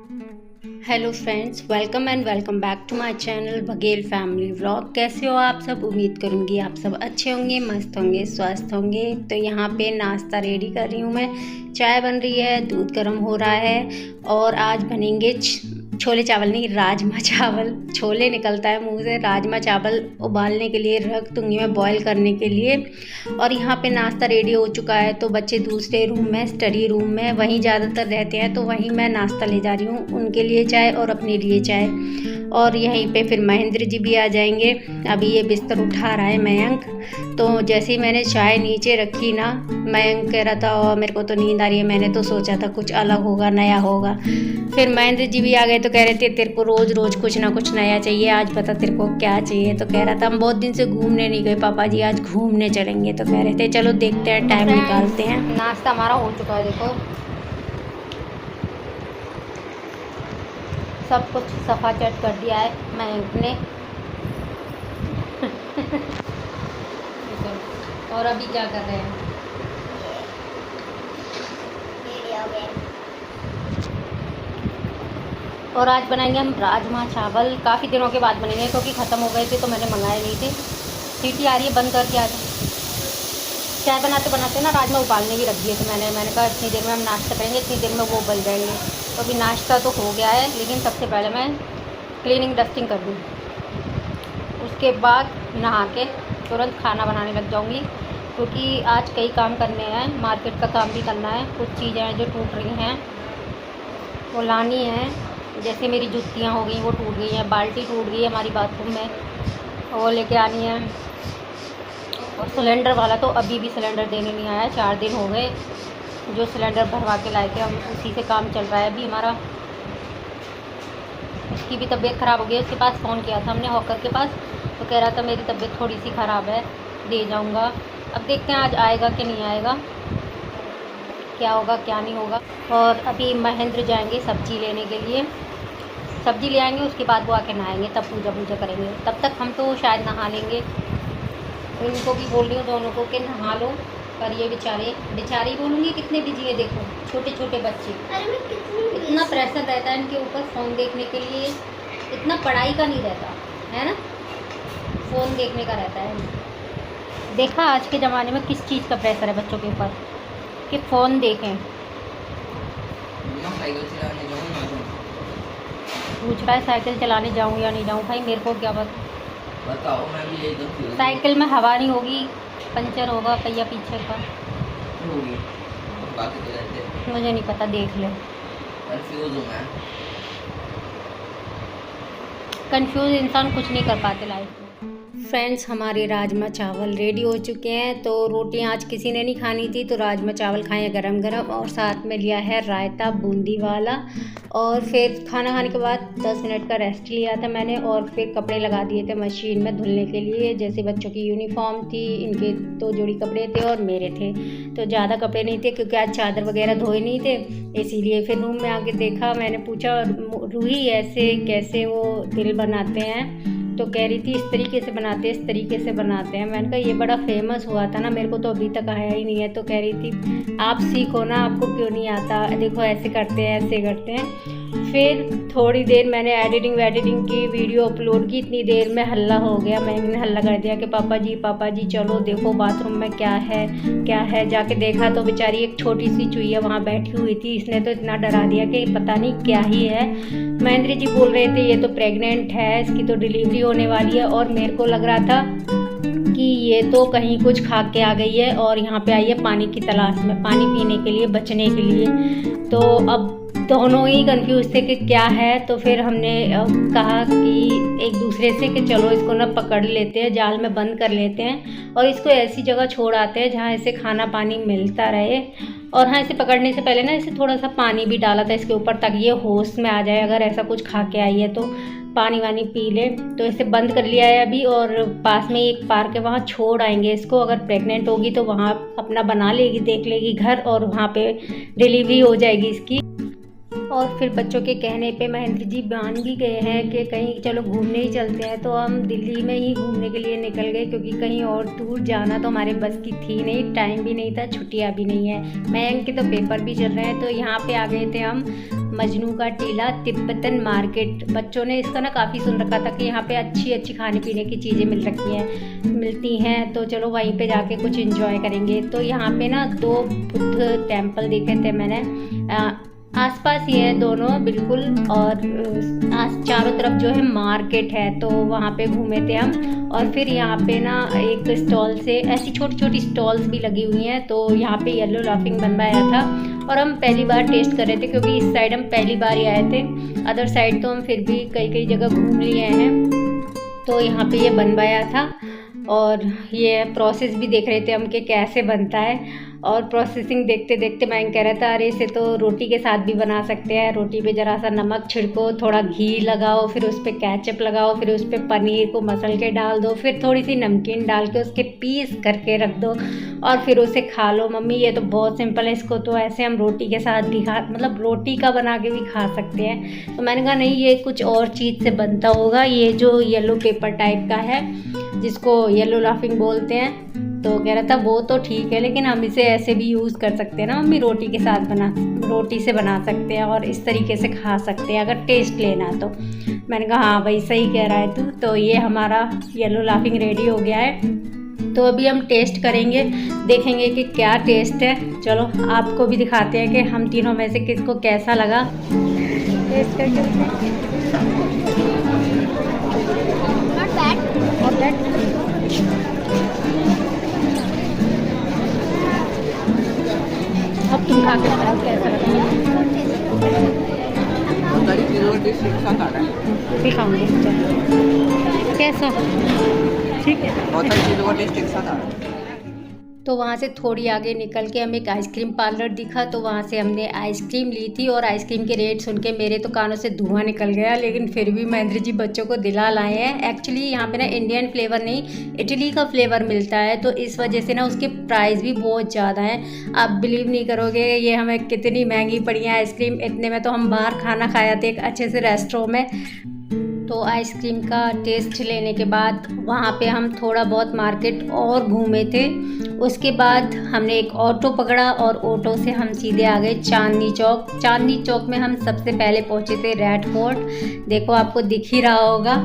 Hello friends, welcome back to my channel Baghel family vlog. कैसे हो आप सब? उम्मीद करूंगी आप सब अच्छे होंगे, मस्त होंगे, स्वस्थ होंगे। तो यहाँ पे नाश्ता रेडी कर रही हूँ मैं। चाय बन रही है, दूध गर्म हो रहा है और आज बनेंगे छोले चावल, नहीं राजमा चावल। छोले निकलता है मुंह से। राजमा चावल उबालने के लिए रख दूँगी मैं, बॉईल करने के लिए। और यहाँ पे नाश्ता रेडी हो चुका है। तो बच्चे दूसरे रूम में, स्टडी रूम में, वहीं ज़्यादातर रहते हैं, तो वहीं मैं नाश्ता ले जा रही हूँ। उनके लिए चाय और अपने लिए चाय। और यहीं पे फिर महेंद्र जी भी आ जाएंगे। अभी ये बिस्तर उठा रहा है मयंक। तो जैसे ही मैंने चाय नीचे रखी ना, मयंक कह रहा था और मेरे को तो नींद आ रही है। मैंने तो सोचा था कुछ अलग होगा, नया होगा। फिर महेंद्र जी भी आ गए तो कह रहे थे तेरे को रोज़ रोज़ कुछ ना कुछ नया चाहिए, आज पता तेरे को क्या चाहिए। तो कह रहा था हम बहुत दिन से घूमने नहीं गए पापा जी, आज घूमने चलेंगे। तो कह रहे थे चलो देखते हैं, टाइम निकालते हैं। नाश्ता हमारा हो चुका है, देखो सब कुछ सफ़ा चट कर दिया है मयंक ने। और अभी क्या कर रहे हैं? और आज बनाएंगे हम राजमा चावल। काफ़ी दिनों के बाद बनेंगे क्योंकि ख़त्म हो गए थे तो मैंने मंगाए नहीं थे। सीटी आ रही है, बंद करके आ जाए। चाय बनाते बनाते ना राजमा उबालने भी रख दिए थे मैंने कहा इतनी देर में हम नाश्ता करेंगे, इतनी देर में वो उबल जाएंगे। तो अभी नाश्ता तो हो गया है, लेकिन सबसे पहले मैं क्लीनिंग डस्टिंग कर दूँ। उसके बाद नहा के तुरंत खाना बनाने लग जाऊँगी, क्योंकि आज कई काम करने हैं। मार्केट का काम भी करना है। कुछ चीज़ें हैं जो टूट रही हैं वो लानी है। जैसे मेरी जुतियाँ हो गई वो टूट गई हैं, बाल्टी टूट गई है हमारी बाथरूम में, वो लेके आनी है। और सिलेंडर वाला तो अभी भी सिलेंडर देने नहीं आया, 4 दिन हो गए जो सिलेंडर भरवा के लाए थे, हम उसी से काम चल रहा है अभी हमारा। उसकी भी तबीयत ख़राब हो गई। उसके पास फ़ोन किया था हमने, हॉकर के पास, तो कह रहा था मेरी तबीयत थोड़ी सी ख़राब है, दे जाऊँगा। अब देखते हैं आज आएगा कि नहीं आएगा, क्या होगा क्या नहीं होगा। और अभी महेंद्र जाएंगे सब्ज़ी लेने के लिए, सब्ज़ी ले आएंगे, उसके बाद वो आके नहाएंगे, तब पूजा करेंगे। तब तक हम तो शायद नहा लेंगे। इनको भी बोल रही हूँ दोनों को कि नहा लो, पर ये बेचारे बोलूँगी कितने बिजी है। देखो छोटे छोटे बच्चे, इतना प्रेशर रहता है इनके ऊपर फ़ोन देखने के लिए। इतना पढ़ाई का नहीं रहता है ना, फ़ोन देखने का रहता है। देखा आज के ज़माने में किस चीज़ का प्रेशर है बच्चों के ऊपर, कि फ़ोन देखें। पूछ रहा है साइकिल चलाने जाऊँ या नहीं जाऊँ। भाई मेरे को क्या बताओ, मैं भी यही कंफ्यूज। साइकिल में हवा नहीं होगी, पंचर होगा पहिया पीछे का। होगी बाकी तो रहते। मुझे नहीं पता, देख ले। कंफ्यूज हूँ मैं। कंफ्यूज इंसान कुछ नहीं कर पाते लाइफ में। फ्रेंड्स, हमारे राजमा चावल रेडी हो चुके हैं। तो रोटियां आज किसी ने नहीं खानी थी, तो राजमा चावल खाए गरम गरम, और साथ में लिया है रायता बूंदी वाला। और फिर खाना खाने के बाद 10 मिनट का रेस्ट लिया था मैंने, और फिर कपड़े लगा दिए थे मशीन में धुलने के लिए। जैसे बच्चों की यूनिफॉर्म थी, इनके 2 जोड़ी कपड़े थे और मेरे थे, तो ज़्यादा कपड़े नहीं थे क्योंकि आज चादर वगैरह धोए नहीं थे, इसीलिए। फिर रूम में आके देखा, मैंने पूछा रूही ऐसे कैसे वो दिल बनाते हैं, तो कह रही थी इस तरीके से बनाते हैं, इस तरीके से बनाते हैं। मैंने कहा ये बड़ा फेमस हुआ था ना, मेरे को तो अभी तक आया ही नहीं है। तो कह रही थी आप सीखो ना, आपको क्यों नहीं आता, देखो ऐसे करते हैं, ऐसे करते हैं। फिर थोड़ी देर मैंने एडिटिंग की, वीडियो अपलोड की। इतनी देर में हल्ला हो गया, मैंने हल्ला कर दिया कि पापा जी चलो देखो बाथरूम में क्या है। जाके देखा तो बेचारी एक छोटी सी चुईया वहाँ बैठी हुई थी। इसने तो इतना डरा दिया कि पता नहीं क्या ही है। महेंद्र जी बोल रहे थे ये तो प्रेग्नेंट है, इसकी तो डिलीवरी होने वाली है। और मेरे को लग रहा था कि ये तो कहीं कुछ खा के आ गई है और यहाँ पे आई है पानी की तलाश में, पानी पीने के लिए, बचने के लिए। तो अब दोनों ही कंफ्यूज थे कि क्या है। तो फिर हमने कहा कि एक दूसरे से कि चलो इसको ना पकड़ लेते हैं, जाल में बंद कर लेते हैं और इसको ऐसी जगह छोड़ आते हैं जहाँ इसे खाना पानी मिलता रहे। और हाँ, इसे पकड़ने से पहले ना इसे थोड़ा सा पानी भी डाला था इसके ऊपर, ताकि ये होश में आ जाए, अगर ऐसा कुछ खा के आई है तो पानी वानी पी ले। तो इसे बंद कर लिया है अभी, और पास में एक पार्क है वहाँ छोड़ आएंगे इसको। अगर प्रेग्नेंट होगी तो वहाँ अपना बना लेगी, देख लेगी घर, और वहाँ पे डिलीवरी हो जाएगी इसकी। और फिर बच्चों के कहने पे महेंद्र जी मान भी गए हैं कि कहीं चलो घूमने ही चलते हैं, तो हम दिल्ली में ही घूमने के लिए निकल गए, क्योंकि कहीं और दूर जाना तो हमारे बस की थी नहीं, टाइम भी नहीं था, छुट्टियाँ भी नहीं है। मयंक के तो पेपर भी चल रहे हैं। तो यहाँ पे आ गए थे हम मजनू का टीला तिब्बतन मार्केट। बच्चों ने इसका ना काफ़ी सुन रखा था कि यहाँ पे अच्छी अच्छी खाने पीने की चीज़ें मिलती हैं, तो चलो वहीं पे जाके कुछ एंजॉय करेंगे। तो यहाँ पे ना 2 बुद्ध टेम्पल देखे थे मैंने, आसपास ही है दोनों बिल्कुल, और चारों तरफ जो है मार्केट है, तो वहाँ पे घूमे थे हम। और फिर यहाँ पे ना एक स्टॉल से ऐसी छोटी छोटी स्टॉल्स भी लगी हुई हैं, तो यहाँ पे येलो लाफिंग बनवाया था और हम पहली बार टेस्ट कर रहे थे, क्योंकि इस साइड हम पहली बार ही आए थे। अदर साइड तो हम फिर भी कई जगह घूम लिए हैं। तो यहाँ पे ये बनवाया था और ये प्रोसेस भी देख रहे थे हम कि कैसे बनता है। और प्रोसेसिंग देखते देखते मैं कह रहा था अरे इसे तो रोटी के साथ भी बना सकते हैं। रोटी पे ज़रा सा नमक छिड़को, थोड़ा घी लगाओ, फिर उस पर केचप लगाओ, फिर उस पर पनीर को मसल के डाल दो, फिर थोड़ी सी नमकीन डाल के उसके पीस करके रख दो और फिर उसे खा लो। मम्मी ये तो बहुत सिंपल है, इसको तो ऐसे हम रोटी के साथ भी मतलब रोटी का बना के भी खा सकते हैं। तो मैंने कहा नहीं, ये कुछ और चीज़ से बनता होगा। ये जो येलो पेपर टाइप का है जिसको येलो लाफिंग बोलते हैं, तो कह रहा था वो तो ठीक है, लेकिन हम इसे ऐसे भी यूज़ कर सकते हैं ना मम्मी, रोटी से बना सकते हैं और इस तरीके से खा सकते हैं अगर टेस्ट लेना तो। मैंने कहा हाँ भाई सही कह रहा है तू। तो ये हमारा येलो लाफिंग रेडी हो गया है। तो अभी हम टेस्ट करेंगे, देखेंगे कि क्या टेस्ट है। चलो आपको भी दिखाते हैं कि हम तीनों में से किसको कैसा लगा। टेस्ट करके अब तुम खा के बताओ कैसा लगा। दिखाऊंगी कैसा, ठीक है। बहुत सारी चीज़ों का टेस्ट एक साथ आ रहा है। तो वहाँ से थोड़ी आगे निकल के हमें एक आइसक्रीम पार्लर दिखा, तो वहाँ से हमने आइसक्रीम ली थी। और आइसक्रीम के रेट सुन के मेरे तो कानों से धुआं निकल गया, लेकिन फिर भी महेंद्र जी बच्चों को दिला लाए हैं। एक्चुअली यहाँ पे ना इंडियन फ्लेवर नहीं, इटली का फ्लेवर मिलता है, तो इस वजह से ना उसके प्राइस भी बहुत ज़्यादा हैं। आप बिलीव नहीं करोगे ये हमें कितनी महंगी पड़ी है आइसक्रीम। इतने में तो हम बाहर खाना खाया थे एक अच्छे से रेस्टोरेंट में। तो आइसक्रीम का टेस्ट लेने के बाद वहाँ पे हम थोड़ा बहुत मार्केट और घूमे थे। उसके बाद हमने एक ऑटो पकड़ा और ऑटो से हम सीधे आ गए चांदनी चौक। चांदनी चौक में हम सबसे पहले पहुँचे थे रेड फोर्ट, देखो आपको दिख ही रहा होगा।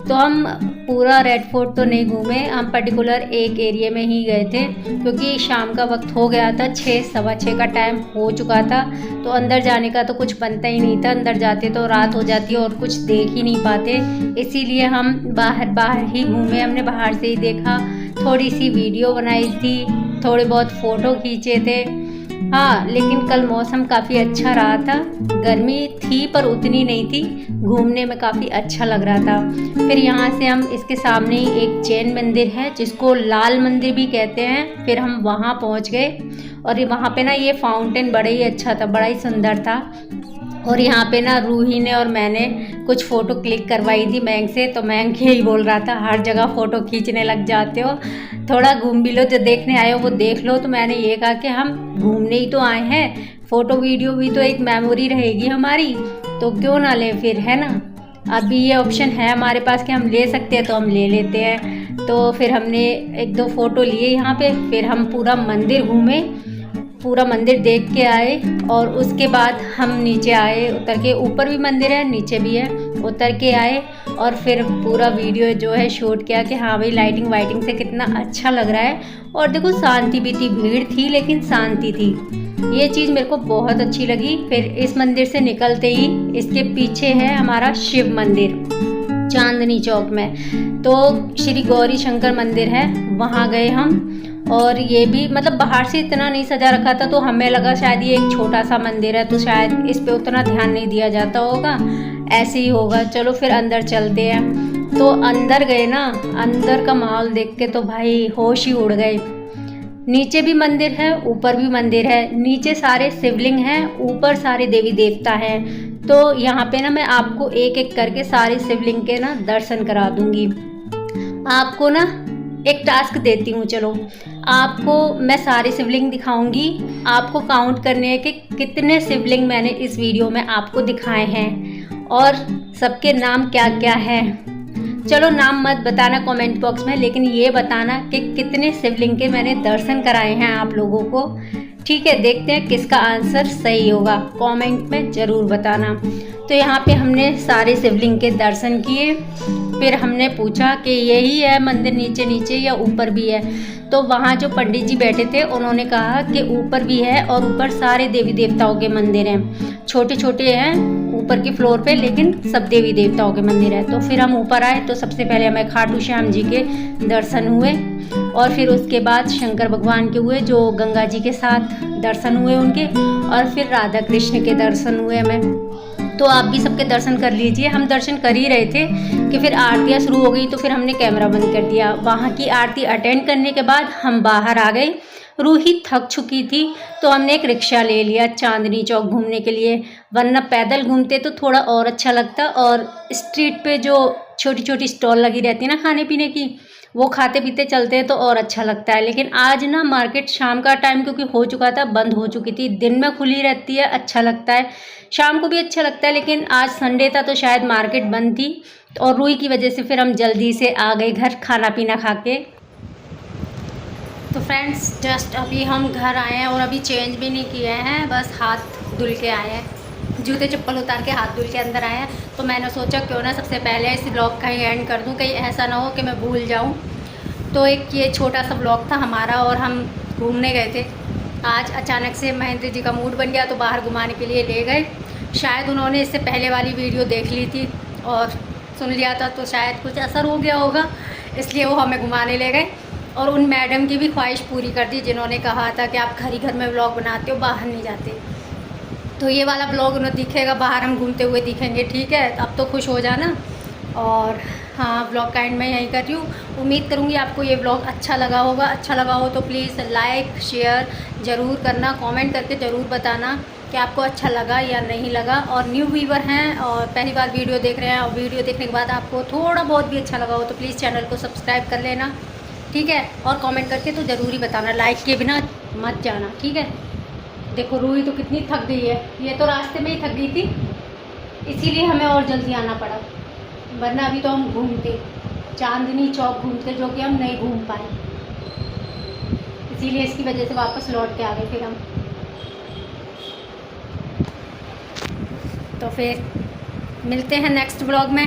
तो हम पूरा रेड फोर्ट तो नहीं घूमे, हम पर्टिकुलर एक एरिया में ही गए थे, क्योंकि शाम का वक्त हो गया था, 6-6:15 का टाइम हो चुका था। तो अंदर जाने का तो कुछ बनता ही नहीं था, अंदर जाते तो रात हो जाती और कुछ देख ही नहीं पाते, इसीलिए हम बाहर ही घूमे। हमने बाहर से ही देखा, थोड़ी सी वीडियो बनाई थी, थोड़े बहुत फ़ोटो खींचे थे। हाँ, लेकिन कल मौसम काफ़ी अच्छा रहा था, गर्मी थी पर उतनी नहीं थी, घूमने में काफ़ी अच्छा लग रहा था। फिर यहाँ से हम इसके सामने ही एक जैन मंदिर है जिसको लाल मंदिर भी कहते हैं, फिर हम वहाँ पहुँच गए। और वहाँ पे ना ये फाउंटेन बड़ा ही अच्छा था, बड़ा ही सुंदर था। और यहाँ पे ना रूही ने और मैंने कुछ फ़ोटो क्लिक करवाई थी मयंक से, तो मयंक यही बोल रहा था हर जगह फ़ोटो खींचने लग जाते हो, थोड़ा घूम भी लो, जो देखने आए हो वो देख लो। तो मैंने ये कहा कि हम घूमने ही तो आए हैं, फ़ोटो वीडियो भी तो एक मेमोरी रहेगी हमारी, तो क्यों ना ले फिर, है ना। अभी ये ऑप्शन है हमारे पास कि हम ले सकते हैं, तो हम ले लेते हैं। तो फिर हमने 1-2 फ़ोटो लिए यहाँ पे, फिर हम पूरा मंदिर घूमे, पूरा मंदिर देख के आए। और उसके बाद हम नीचे आए, उतर के, ऊपर भी मंदिर है नीचे भी है, उतर के आए और फिर पूरा वीडियो जो है शूट किया कि हाँ भाई लाइटिंग वाइटिंग से कितना अच्छा लग रहा है। और देखो शांति भी थी, भीड़ थी लेकिन शांति थी, ये चीज़ मेरे को बहुत अच्छी लगी। फिर इस मंदिर से निकलते ही इसके पीछे है हमारा शिव मंदिर चांदनी चौक में, तो श्री गौरी शंकर मंदिर है, वहाँ गए हम। और ये भी मतलब बाहर से इतना नहीं सजा रखा था, तो हमें लगा शायद ये एक छोटा सा मंदिर है, तो शायद इस पे उतना ध्यान नहीं दिया जाता होगा, ऐसे ही होगा। चलो फिर अंदर चलते हैं। तो अंदर गए ना, अंदर का माहौल देख के तो भाई होश ही उड़ गए। नीचे भी मंदिर है, ऊपर भी मंदिर है, नीचे सारे शिवलिंग हैं, ऊपर सारे देवी देवता हैं। तो यहाँ पे ना मैं आपको एक एक करके सारे शिवलिंग के ना दर्शन करा दूंगी। आपको ना एक टास्क देती हूँ, चलो आपको मैं सारे शिवलिंग दिखाऊंगी। आपको काउंट करने हैं कि कितने शिवलिंग मैंने इस वीडियो में आपको दिखाए हैं और सबके नाम क्या क्या हैं। चलो नाम मत बताना कमेंट बॉक्स में, लेकिन ये बताना कि कितने शिवलिंग के मैंने दर्शन कराए हैं आप लोगों को। ठीक है, देखते हैं किसका आंसर सही होगा, कमेंट में ज़रूर बताना। तो यहाँ पे हमने सारे शिवलिंग के दर्शन किए। फिर हमने पूछा कि यही है मंदिर नीचे नीचे या ऊपर भी है। तो वहाँ जो पंडित जी बैठे थे उन्होंने कहा कि ऊपर भी है और ऊपर सारे देवी देवताओं के मंदिर हैं। छोटे छोटे हैं ऊपर के फ्लोर पे, लेकिन सब देवी देवताओं के मंदिर है। तो फिर हम ऊपर आए तो सबसे पहले हमें खाटू श्याम जी के दर्शन हुए और फिर उसके बाद शंकर भगवान के हुए, जो गंगा जी के साथ दर्शन हुए उनके, और फिर राधा कृष्ण के दर्शन हुए हमें। तो आप भी सबके दर्शन कर लीजिए। हम दर्शन कर ही रहे थे कि फिर आरतियाँ शुरू हो गई, तो फिर हमने कैमरा बंद कर दिया। वहाँ की आरती अटेंड करने के बाद हम बाहर आ गए। रूही थक चुकी थी तो हमने एक रिक्शा ले लिया चांदनी चौक घूमने के लिए, वरना पैदल घूमते तो थोड़ा और अच्छा लगता। और स्ट्रीट पे जो छोटी छोटी स्टॉल लगी रहती है ना खाने पीने की, वो खाते पीते चलते हैं तो और अच्छा लगता है। लेकिन आज ना मार्केट शाम का टाइम क्योंकि हो चुका था, बंद हो चुकी थी। दिन में खुली रहती है, अच्छा लगता है, शाम को भी अच्छा लगता है, लेकिन आज संडे था तो शायद मार्केट बंद थी। और रूही की वजह से फिर हम जल्दी से आ गए घर खाना पीना खा के। तो फ्रेंड्स जस्ट अभी हम घर आए हैं और अभी चेंज भी नहीं किए हैं, बस हाथ धुल के आए हैं, जूते चप्पल उतार के हाथ धुल के अंदर आए हैं। तो मैंने सोचा क्यों ना सबसे पहले इस ब्लॉग का ही एंड कर दूं, कहीं ऐसा ना हो कि मैं भूल जाऊं। तो एक ये छोटा सा ब्लॉग था हमारा और हम घूमने गए थे। आज अचानक से महेंद्र जी का मूड बन गया तो बाहर घुमाने के लिए ले गए। शायद उन्होंने इससे पहले वाली वीडियो देख ली थी और सुन लिया था, तो शायद कुछ असर हो गया होगा, इसलिए वो हमें घुमाने ले गए। और उन मैडम की भी ख्वाहिश पूरी कर दी जिन्होंने कहा था कि आप घर ही घर में व्लॉग बनाते हो, बाहर नहीं जाते। तो ये वाला ब्लॉग उन्हें दिखेगा, बाहर हम घूमते हुए दिखेंगे। ठीक है, अब तो खुश हो जाना। और हाँ, ब्लॉग का एंड मैं यहीं कर रही हूँ। उम्मीद करूँगी आपको ये ब्लॉग अच्छा लगा होगा। अच्छा लगा हो तो प्लीज़ लाइक शेयर ज़रूर करना, कमेंट करके ज़रूर बताना कि आपको अच्छा लगा या नहीं लगा। और न्यू व्यूवर हैं और पहली बार वीडियो देख रहे हैं और वीडियो देखने के बाद आपको थोड़ा बहुत भी अच्छा लगा हो तो प्लीज़ चैनल को सब्सक्राइब कर लेना। ठीक है, और कमेंट करके तो ज़रूर ही बताना, लाइक के बिना मत जाना। ठीक है, देखो रूही तो कितनी थक गई है, ये तो रास्ते में ही थक गई थी, इसीलिए हमें और जल्दी आना पड़ा, वरना अभी तो हम घूमते चांदनी चौक घूमते, जो कि हम नहीं घूम पाए, इसीलिए इसकी वजह से वापस लौट के आ गए फिर हम। तो फिर मिलते हैं नेक्स्ट ब्लॉग में।